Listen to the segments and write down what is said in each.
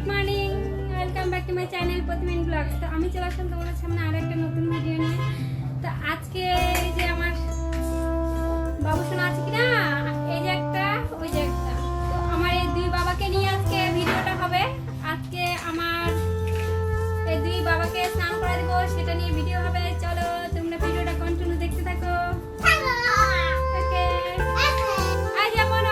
Good morning, welcome back to my channel প্রতিদিন blogs. তো আমি চলে আসলাম তোমাদের সামনে আর একটা নতুন ভিডিও নিয়ে। তো আজকে এই যে আমার বাবু শোনা আছে কিনা, এই যে একটা, ওই যে একটা, তো আমার এই দুই বাবাকে নিয়ে আজকে ভিডিওটা হবে। আজকে আমার এই দুই বাবাকে স্নান করা দিব, সেটা নিয়ে ভিডিও হবে। চলো তোমরা ভিডিওটা কন্টিনিউ দেখতে থাকো। ওকে, আই যেমন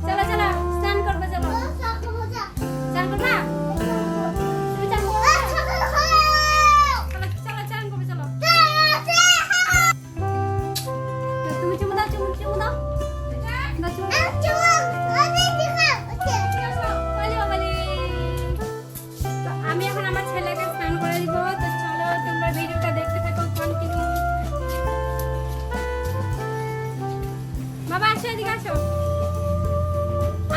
চলো চলো স্নান করবো। চলো স্নান করবা, তুমি স্নান করবা? চলো স্নান করবো, চলো। তুমি চুমু দাও, চুমু চুমু দাও, দাও চুমু। তো আমি এখন আমার ছেলেকে স্নান করে দিব। তো চলো তোমরা ভিডিওটা দেখতে থাকো কন্টিনিউ। বাবা আসো, এদিকে আসো,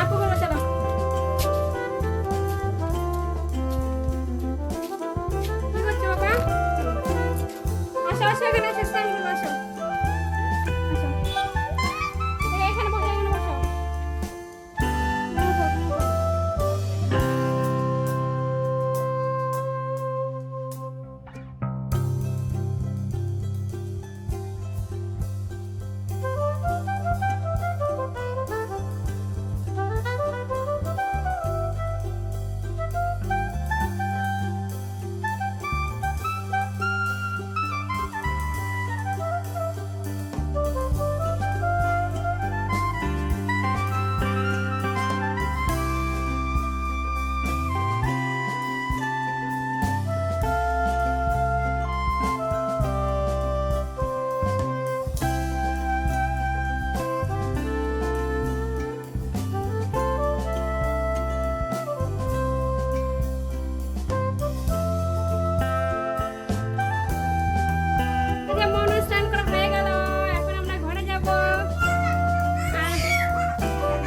আপু বলো। চলো কি করছো বাবা? আসো আসো, এখানে আসো, স্নান করবো, আসো আসো। এখানে বসো, এখানে বসো।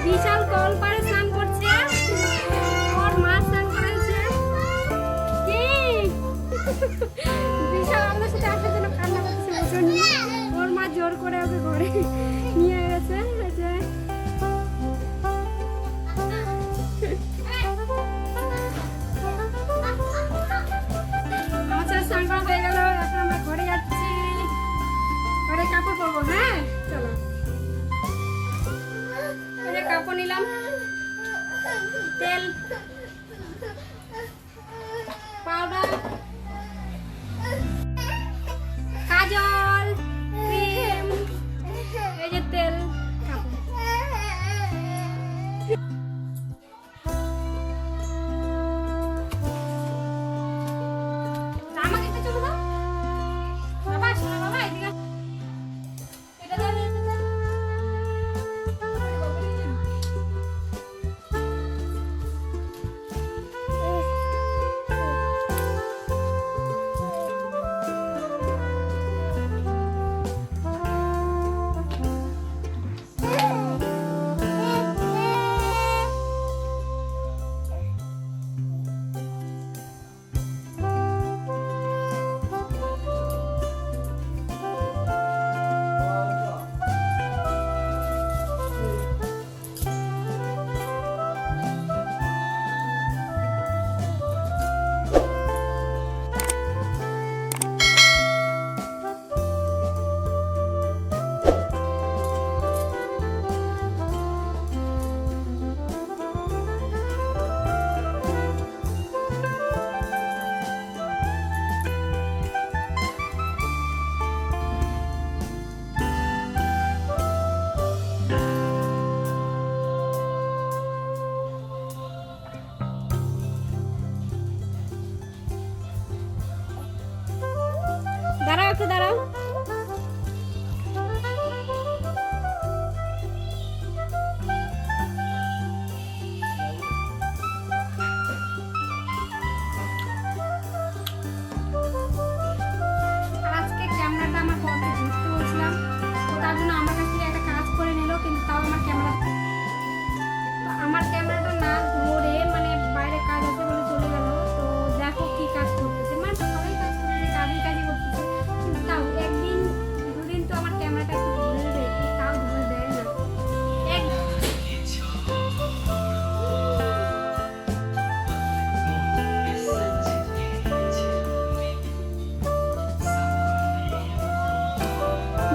বিশাল কল পারে স্নান করছে, ওর মা স্নান করাচ্ছে। কি বিশাল আমাদের সাথে আসার জন্য কান্না করছে প্রচন্ড। ওর মা জোর করে ওকে ঘরে নিয়ে গেছে। আমার ছেলে স্নান করা হয়ে গেল, এখন আমরা ঘরে যাচ্ছি, ঘরে কাপড় পরবো। হ্যাঁ চলো, কাপড় নিলাম, তেল, পাউডার, কাজল, ক্রিম, এই যে তেল, কাপড়। আমাকে একটা চুমু দাও বাবা। শোনো বাবা, এদিকে এটা দাও, এটা দাও।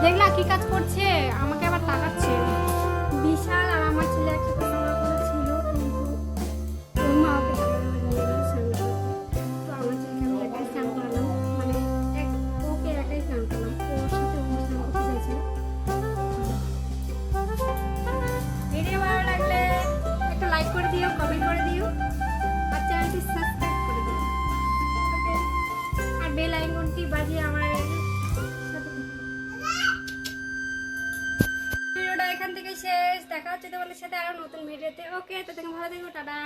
দেখলা কি কাজ করছে, আমাকে আবার তাকাচ্ছে। বিশাল আর আমার ছেলে একসাথে স্নান করেছিল, কিন্তু ওর মা ওকে নিয়ে গেল স্নান করতে। তো আমার ছেলেকে আমি একাই স্নান করালাম, মানে ওকে একাই স্নান করলাম, ওর সাথে ও স্নান করতে চাইছে। ভিডিও ভালো লাগলে একটা লাইক করে দিও, কমেন্ট করে দিও, আর চ্যানেলটি সাবস্ক্রাইব করে দিও। ওকে, আর বেল আইকনটি বাজিয়ে আমার সাথে ভিডিওটা এখান থেকে শেষ। দেখা হচ্ছে তোমাদের সাথে আরো নতুন ভিডিওতে। ওকে, তো ভালো থেকো, টাটা।